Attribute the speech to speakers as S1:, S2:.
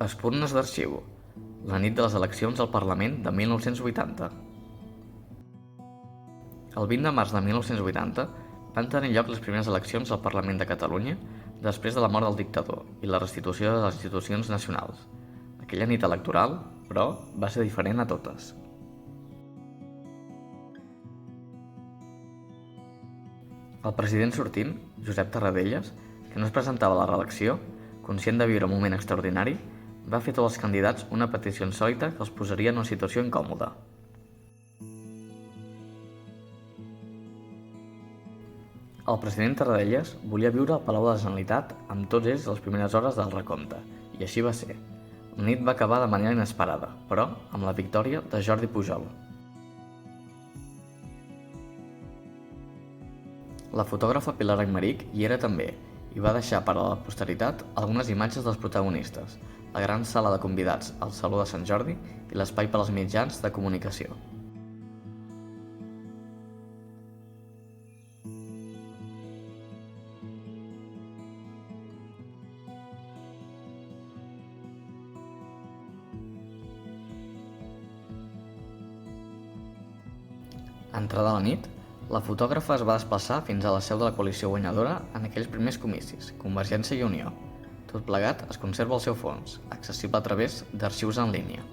S1: Espurnes d'arxiu, la nit de les eleccions al Parlament de 1980. El 20 de març de 1980 van tenir lloc les primeres eleccions al Parlament de Catalunya després de la mort del dictador i la restitució de les institucions nacionals. Aquella nit electoral, però, va ser diferent a totes. El president sortint, Josep Tarradellas, que no es presentava a la reelecció, conscient de viure un moment extraordinari, va fer a tots els candidats una petició insòlita que els posaria en una situació incòmoda. El president Tarradellas volia viure al Palau de la Generalitat amb tots ells a les primeres hores del recompte, i així va ser. La nit va acabar de manera inesperada, però amb la victòria de Jordi Pujol. La fotògrafa Pilar Aymerich hi era també i va deixar per a la posteritat algunes imatges dels protagonistes, la gran sala de convidats al Saló de Sant Jordi i l'espai per als mitjans de comunicació. Entrada la nit, la fotògrafa es va desplaçar fins a la seu de la coalició guanyadora en aquells primers comicis, Convergència i Unió. Tot plegat es conserva al seu fons, accessible a través d'arxius en línia.